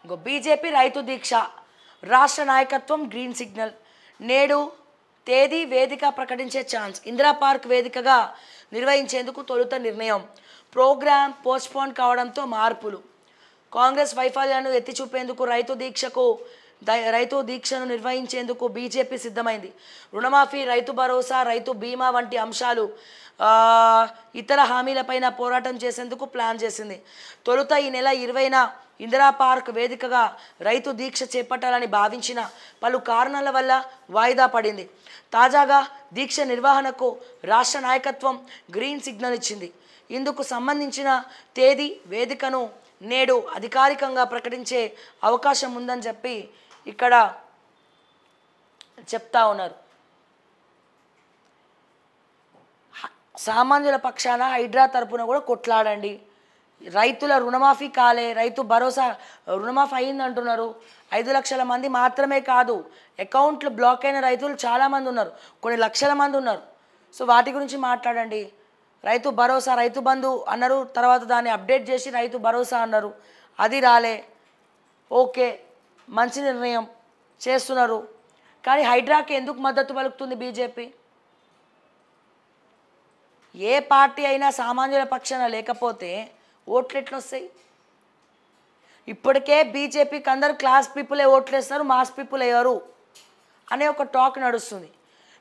ఇంకో బీజేపీ రైతు దీక్ష రాష్ట్ర నాయకత్వం గ్రీన్ సిగ్నల్. నేడు తేదీ వేదిక ప్రకటించే ఛాన్స్. ఇందిరా పార్క్ వేదికగా నిర్వహించేందుకు తొలుత నిర్ణయం. ప్రోగ్రాం పోస్ట్పోన్ కావడంతో మార్పులు. కాంగ్రెస్ వైఫల్యాన్ని ఎత్తి చూపేందుకు రైతు దీక్షను నిర్వహించేందుకు బీజేపీ సిద్ధమైంది. రుణమాఫీ, రైతు భరోసా, రైతు బీమా వంటి అంశాలు ఇతర హామీలపైన పోరాటం చేసేందుకు ప్లాన్ చేసింది. తొలుత ఈ నెల 20న ఇందిరా పార్క్ వేదికగా రైతు దీక్ష చేపట్టాలని భావించిన పలు కారణాల వల్ల వాయిదా పడింది. తాజాగా దీక్ష నిర్వహణకు రాష్ట్ర నాయకత్వం గ్రీన్ సిగ్నల్ ఇచ్చింది. ఇందుకు సంబంధించిన తేదీ వేదికను నేడు అధికారికంగా ప్రకటించే అవకాశం ఉందని చెప్పి ఇక్కడ చెప్తా ఉన్నారు. సామాన్యుల పక్షాన హైడ్రా తరపున కూడా కొట్లాడండి. రైతుల రుణమాఫీ కాలే, రైతు భరోసా రుణమాఫీ అయింది అంటున్నారు. 5 లక్షల మంది మాత్రమే కాదు, అకౌంట్లు బ్లాక్ అయిన రైతులు చాలామంది ఉన్నారు, కొన్ని లక్షల మంది ఉన్నారు. సో వాటి గురించి మాట్లాడండి. రైతు భరోసా, రైతు బంధు అన్నారు, తర్వాత దాన్ని అప్డేట్ చేసి రైతు భరోసా అన్నారు, అది రాలే. ఓకే, మంచి నిర్ణయం చేస్తున్నారు. కానీ హైడ్రాకి ఎందుకు మద్దతు పలుకుతుంది బీజేపీ? ఏ పార్టీ అయినా సామాన్యుల పక్షాన లేకపోతే ఓట్లు ఎట్లా వస్తాయి? ఇప్పటికే బీజేపీకి అందరు క్లాస్ పీపులే ఓట్లు వేస్తారు, మాస్ పీపుల్ వేయరు అనే ఒక టాక్ నడుస్తుంది.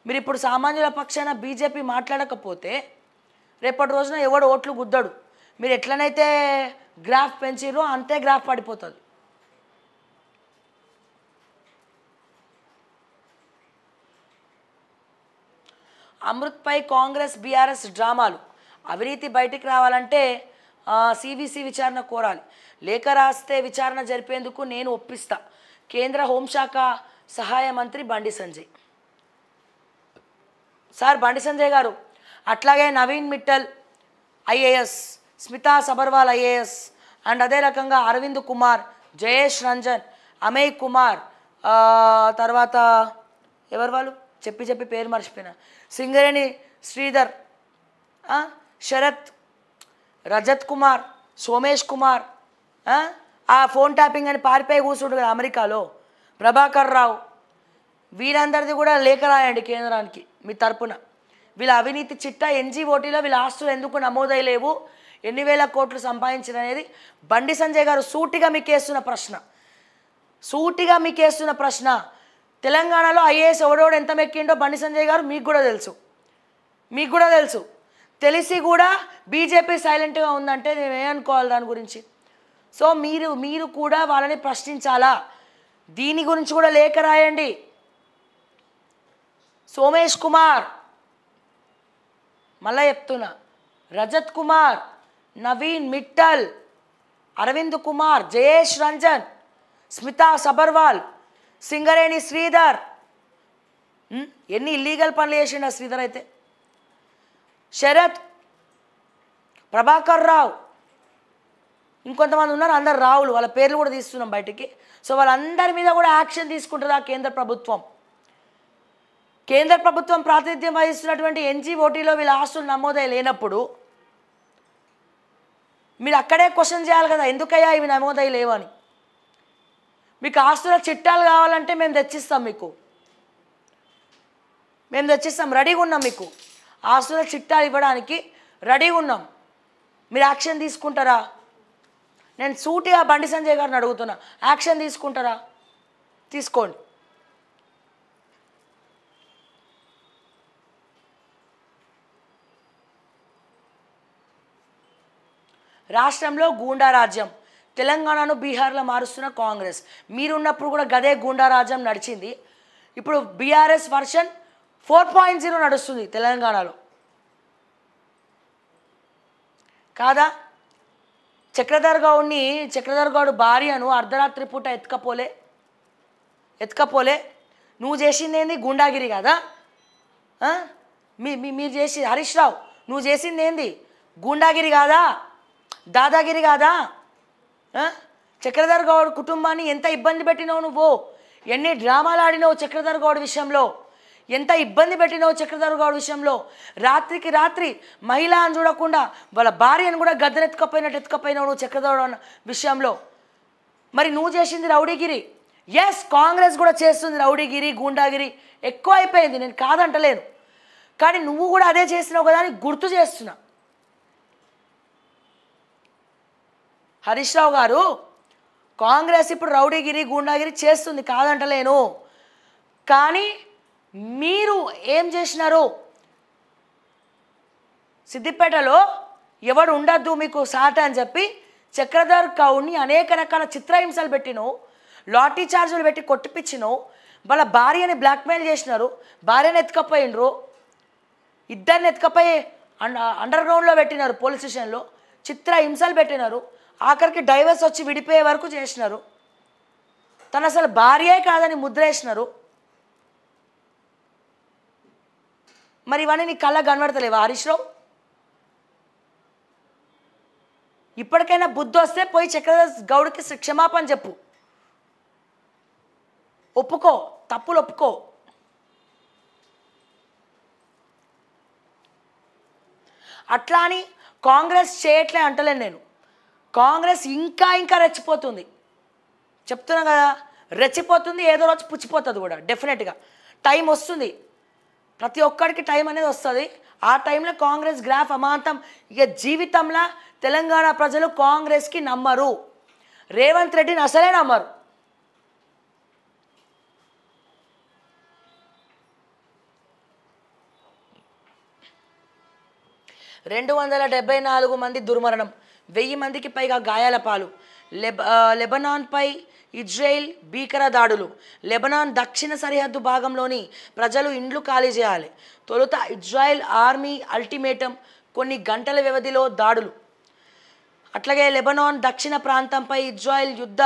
మీరు ఇప్పుడు సామాన్యుల పక్షాన బీజేపీ మాట్లాడకపోతే రేపటి రోజున ఎవడు ఓట్లు గుద్దడు. మీరు ఎట్లనైతే గ్రాఫ్ పెంచిరో అంతే గ్రాఫ్ పడిపోతుంది. అమృత్పై కాంగ్రెస్ బీఆర్ఎస్ డ్రామాలు. అవినీతి బయటికి రావాలంటే సివిసి విచారణ కోరాలి. లేఖ రాస్తే విచారణ జరిపేందుకు నేను ఒప్పిస్తా. కేంద్ర హోంశాఖ సహాయ మంత్రి బండి సంజయ్. సార్ బండి సంజయ్ గారు, అట్లాగే Naveen Mittal IAS, Smita Sabharwal IAS, and అదే రకంగా అరవింద్ కుమార్, జయేష్ రంజన్, అమయ్ కుమార్, తర్వాత ఎవరు వాళ్ళు చెప్పి పేరు మర్చిపోయినా, సింగరేణి శ్రీధర్, శరత్, రజత్ కుమార్, సోమేష్ కుమార్, ఆ ఫోన్ ట్యాపింగ్ అని పారిపోయి కూర్చుంటు కదా అమెరికాలో, ప్రభాకర్ రావు, వీరందరిది కూడా లేఖ రాయండి కేంద్రానికి మీ తరపున. వీళ్ళ అవినీతి చిట్టా ఎన్జీఓటీలో వీళ్ళ ఆస్తులు ఎందుకు నమోదయ్యలేవు, ఎన్ని వేల కోట్లు సంపాదించిన అనేది బండి సంజయ్ గారు సూటిగా మీకేస్తున్న ప్రశ్న. తెలంగాణలో ఐఏఎస్ ఎవడోడు ఎంత మెక్కిండో బండి సంజయ్ గారు మీకు కూడా తెలుసు. తెలిసి కూడా బీజేపీ సైలెంట్గా ఉందంటే నేను ఏమనుకోవాలి దాని గురించి? సో మీరు కూడా వాళ్ళని ప్రశ్నించాలా? దీని గురించి కూడా లేఖ రాయండి. సోమేష్ కుమార్, మళ్ళా చెప్తున్నా, రజత్ కుమార్, నవీన్ మిట్టల్, అరవింద్ కుమార్, జయేష్ రంజన్, స్మితా సబర్వాల్, సింగరేణి శ్రీధర్. ఎన్ని ఇల్లీగల్ పనులు చేసిండు ఆ శ్రీధర్ అయితే. శరత్, ప్రభాకర్ రావు, ఇంకొంతమంది ఉన్నారు, అందరు రావులు, వాళ్ళ పేర్లు కూడా తీస్తున్నాం బయటికి. సో వాళ్ళందరి మీద కూడా యాక్షన్ తీసుకుంటుందా కేంద్ర ప్రభుత్వం? కేంద్ర ప్రభుత్వం ప్రాతినిధ్యం వహిస్తున్నటువంటి ఎన్జీఓటీలో వీళ్ళ ఆస్తులు నమోదై లేనప్పుడు మీరు అక్కడే క్వశ్చన్ చేయాలి కదా, ఎందుకయ్యా ఇవి నమోదై లేవని. మీకు ఆస్తుల చిట్టాలు కావాలంటే మేము తెచ్చిస్తాం, రెడీగా ఉన్నాం. మీకు ఆస్తుల చిట్టాలు ఇవ్వడానికి రెడీగా ఉన్నాం. మీరు యాక్షన్ తీసుకుంటారా? నేను సూటిగా బండి సంజయ్ గారిని అడుగుతున్నా, యాక్షన్ తీసుకుంటారా? తీసుకోండి. రాష్ట్రంలో గూండా రాజ్యం. తెలంగాణను బీహార్లో మారుస్తున్న కాంగ్రెస్. మీరున్నప్పుడు కూడా గదే గూండా రాజ్యం నడిచింది. ఇప్పుడు బీఆర్ఎస్ వర్షన్ 4.0 నడుస్తుంది తెలంగాణలో కాదా? చక్రధర్ గౌడ్ భార్యను అర్ధరాత్రి పూట ఎత్తుకపోలే నువ్వు చేసింది ఏంది? గుండాగిరి కదా. మీరు చేసి హరీష్ రావు నువ్వు చేసింది ఏంది? గుండాగిరి కాదా, దాదాగిరి కాదా? చక్రధర్ గౌడ్ కుటుంబాన్ని ఎంత ఇబ్బంది పెట్టినావు నువ్వు, ఎన్ని డ్రామాలు ఆడినావు చక్రధర్ గౌడ్ విషయంలో, ఎంత ఇబ్బంది పెట్టినావు చక్రధర్ గౌడ్ విషయంలో. రాత్రికి రాత్రి మహిళ అని చూడకుండా వాళ్ళ భార్యను కూడా ఎత్తుకపోయినావు నువ్వు చక్రధర్ అన్న విషయంలో. మరి నువ్వు చేసింది రౌడీగిరి. ఎస్, కాంగ్రెస్ కూడా చేస్తుంది రౌడీగిరి, గూండాగిరి ఎక్కువ అయిపోయింది, నేను కాదంటలేను. కానీ నువ్వు కూడా అదే చేసినావు కదా అని గుర్తు చేస్తున్నా. హరీష్ రావు గారు, కాంగ్రెస్ ఇప్పుడు రౌడీగిరి, గూండాగిరి చేస్తుంది, కాదంటలేను. కానీ మీరు ఏం చేసినారు? సిద్దిపేటలో ఎవడు ఉండద్దు మీకు సాట అని చెప్పి చక్రధర్ గౌడ్ని అనేక రకాల చిత్రహింసలు పెట్టినావు, లాఠీ చార్జీలు పెట్టి కొట్టిపించినావు, వాళ్ళ భార్యని బ్లాక్మెయిల్ చేసినారు, భార్యను ఎత్తుకపోయినరు, ఇద్దరిని ఎత్తుకపోయి అండర్ గ్రౌండ్లో పెట్టినారు, పోలీస్ స్టేషన్లో చిత్రహింసలు పెట్టినారు, ఆఖరికి డైవర్స్ వచ్చి విడిపోయే వరకు చేసినారు. తను అసలు భార్యే కాదని ముద్ర వేసినారు. మరి ఇవన్నీ నీ కళ్ళ కనబడతలేవా హరీష్ రావు? ఇప్పటికైనా బుద్ధి వస్తే పోయి చక్రధర్ గౌడ్కి క్షమాపణ చెప్పు, ఒప్పుకో, తప్పులు ఒప్పుకో. అట్లా అని కాంగ్రెస్ చేయట్లే అంటలేను నేను. కాంగ్రెస్ ఇంకా ఇంకా రెచ్చిపోతుంది, చెప్తున్నా కదా, రెచ్చిపోతుంది. ఏదో రోజు పుచ్చిపోతుంది కూడా డెఫినెట్గా. టైం వస్తుంది, ప్రతి ఒక్కడికి టైం అనేది వస్తుంది. ఆ టైంలో కాంగ్రెస్ గ్రాఫ్ అమాంతం. ఇక జీవితంలో తెలంగాణ ప్రజలు కాంగ్రెస్కి నమ్మరు, రేవంత్ రెడ్డిని అసలే నమ్మరు. రెండు 274 మంది దుర్మరణం, 1000 మందికి పైగా గాయాల పాలు. లెబనాన్పై ఇజ్రాయెల్ భీకర దాడులు. లెబనాన్ దక్షిణ సరిహద్దు భాగంలోని ప్రజలు ఇండ్లు ఖాళీ చేయాలి. తొలుత ఇజ్రాయెల్ ఆర్మీ అల్టిమేటం, కొన్ని గంటల వ్యవధిలో దాడులు. అట్లాగే లెబనాన్ దక్షిణ ప్రాంతంపై ఇజ్రాయెల్ యుద్ధ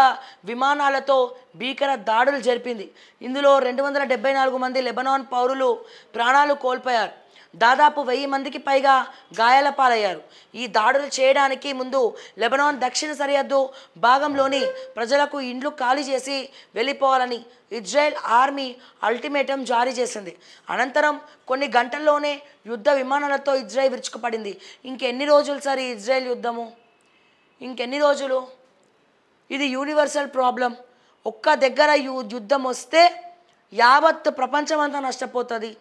విమానాలతో భీకర దాడులు జరిపింది. ఇందులో 274 మంది లెబనాన్ పౌరులు ప్రాణాలు కోల్పోయారు. దాదాపు 1000 మందికి పైగా గాయాల పాలయ్యారు. ఈ దాడులు చేయడానికి ముందు లెబనాన్ దక్షిణ సరిహద్దు భాగంలోని ప్రజలకు ఇండ్లు ఖాళీ చేసి వెళ్ళిపోవాలని ఇజ్రాయెల్ ఆర్మీ అల్టిమేటం జారీ చేసింది. అనంతరం కొన్ని గంటల్లోనే యుద్ధ విమానాలతో ఇజ్రాయెల్ విరుచుకుపడింది. ఇంకెన్ని రోజులు సార్ ఈ ఇజ్రాయెల్ యుద్ధము? ఇంకెన్ని రోజులు? ఇది యూనివర్సల్ ప్రాబ్లం. ఒక్క దగ్గర యుద్ధం వస్తే యావత్ ప్రపంచం అంతా నష్టపోతుంది.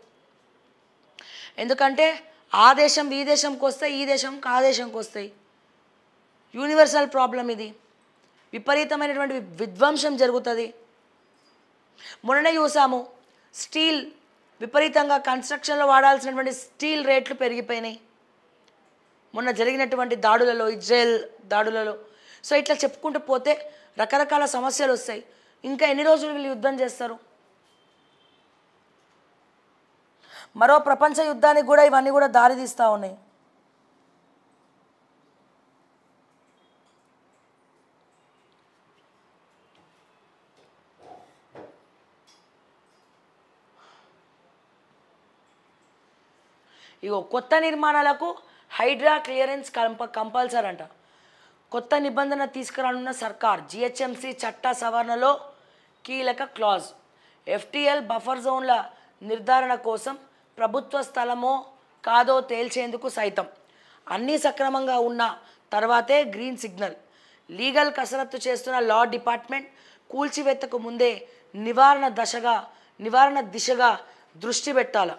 ఎందుకంటే ఆ దేశం ఈ దేశంకి వస్తాయి, ఈ దేశంకి ఆ దేశంకి వస్తాయి. యూనివర్సల్ ప్రాబ్లం ఇది. విపరీతమైనటువంటి విధ్వంసం జరుగుతుంది. మొన్ననే చూసాము, స్టీల్ విపరీతంగా కన్స్ట్రక్షన్లో వాడాల్సినటువంటి స్టీల్ రేట్లు పెరిగిపోయినాయి మొన్న జరిగినటువంటి దాడులలో, ఇజ్రాయెల్ దాడులలో. సో ఇట్లా చెప్పుకుంటూ పోతే రకరకాల సమస్యలు వస్తాయి. ఇంకా ఎన్ని రోజులు వీళ్ళు యుద్ధం చేస్తారు? మరో ప్రపంచ యుద్ధానికి కూడా ఇవన్నీ కూడా దారి తీస్తూ ఉన్నాయి. ఇగో కొత్త నిర్మాణాలకు హైడ్రా క్లియరెన్స్ కంపల్సరీ అంట. కొత్త నిబంధన తీసుకురానున్న సర్కార్. జిహెచ్ఎంసీ చట్ట సవరణలో కీలక క్లాజ్. ఎఫ్టీఎల్ బఫర్ జోన్ల నిర్ధారణ కోసం ప్రభుత్వ స్థలమో కాదో తేల్చేందుకు సైతం అన్నీ సక్రమంగా ఉన్న తర్వాతే గ్రీన్ సిగ్నల్. లీగల్ కసరత్తు చేస్తున్న లా డిపార్ట్మెంట్ కూల్చివేతకు ముందే నివారణ దిశగా దృష్టి పెట్టాల.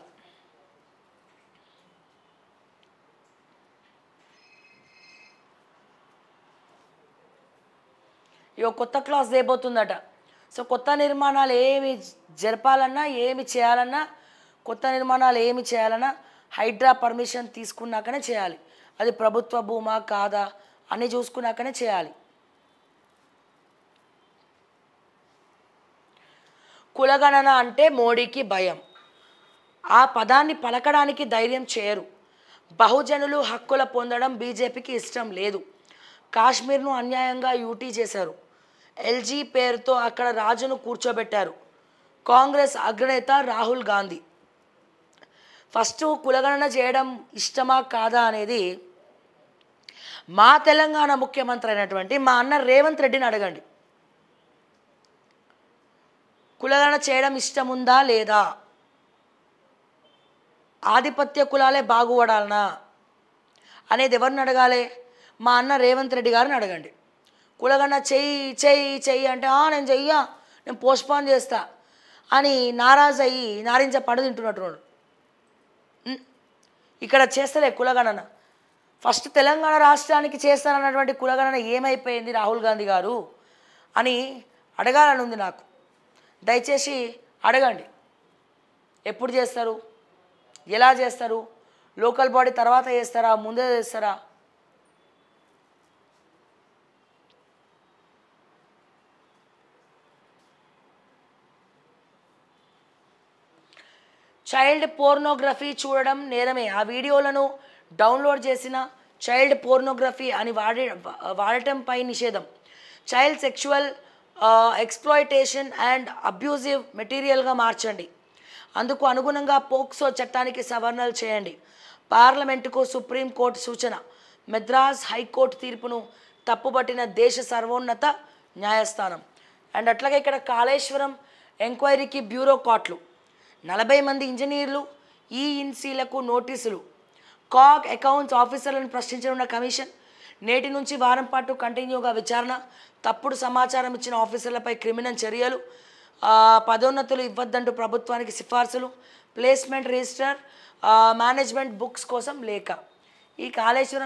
ఇక కొత్త క్లాస్ చేయబోతుందట. సో కొత్త నిర్మాణాలు ఏమి జరపాలన్నా, ఏమి చేయాలన్నా, కొత్త నిర్మాణాలు ఏమి చేయాలన్నా హైడ్రా పర్మిషన్ తీసుకున్నాకనే చేయాలి. అది ప్రభుత్వ భూమా కాదా అని చూసుకున్నాకనే చేయాలి. కులగణన అంటే మోడీకి భయం. ఆ పదాన్ని పలకడానికి ధైర్యం చేయరు. బహుజనులు హక్కుల పొందడం బీజేపీకి ఇష్టం లేదు. కాశ్మీర్ను అన్యాయంగా యూటీ చేశారు. ఎల్జీ పేరుతో అక్కడ రాజును కూర్చోబెట్టారు. కాంగ్రెస్ అగ్రనేత రాహుల్ గాంధీ. ఫస్ట్ కులగణన చేయడం ఇష్టమా కాదా అనేది మా తెలంగాణ ముఖ్యమంత్రి అయినటువంటి మా అన్న రేవంత్ రెడ్డిని అడగండి. కులగణన చేయడం ఇష్టం ఉందా లేదా? ఆధిపత్య కులాలే బాగుపడాలనా అనేది ఎవరిని అడగాలి? మా అన్న రేవంత్ రెడ్డి గారిని అడగండి. కులగన్న చెయ్యి చెయ్యి చెయ్యి అంటే నేను చెయ్యా, నేను పోస్ట్పోన్ చేస్తా అని నారాజు అయ్యి నారింజ పండు తింటున్నట్టున్నాడు. ఇక్కడ చేస్తలే కులగణన. ఫస్ట్ తెలంగాణ రాష్ట్రానికి చేస్తానన్నటువంటి కులగణన ఏమైపోయింది రాహుల్ గాంధీ గారు అని అడగాలని ఉంది నాకు. దయచేసి అడగండి. ఎప్పుడు చేస్తారు, ఎలా చేస్తారు, లోకల్ బాడీ తర్వాత చేస్తారా, ముందే చేస్తారా? చైల్డ్ పోర్నోగ్రఫీ చూడడం నేరమే. ఆ వీడియోలను డౌన్లోడ్ చేసిన చైల్డ్ పోర్నోగ్రఫీ అని వాడటంపై నిషేధం. Child sexual exploitation and abusive మెటీరియల్గా మార్చండి. అందుకు అనుగుణంగా పోక్సో చట్టానికి సవరణలు చేయండి. పార్లమెంటుకు సుప్రీంకోర్టు సూచన. మద్రాస్ హైకోర్టు తీర్పును తప్పుపట్టిన దేశ సర్వోన్నత న్యాయస్థానం. అండ్ అట్లాగే ఇక్కడ కాళేశ్వరం ఎంక్వైరీకి బ్యూరోక్రాట్లు 40 మంది ఇంజనీర్లు ఈఎన్సీలకు నోటీసులు. కాగ్ అకౌంట్స్ ఆఫీసర్లను ప్రశ్నించనున్న కమిషన్. నేటి నుంచి వారం పాటు కంటిన్యూగా విచారణ. తప్పుడు సమాచారం ఇచ్చిన ఆఫీసర్లపై క్రిమినల్ చర్యలు. పదోన్నతులు ఇవ్వద్దంటూ ప్రభుత్వానికి సిఫార్సులు. ప్లేస్మెంట్ రిజిస్టర్ మేనేజ్మెంట్ బుక్స్ కోసం లేఖ. ఈ కాళేశ్వరం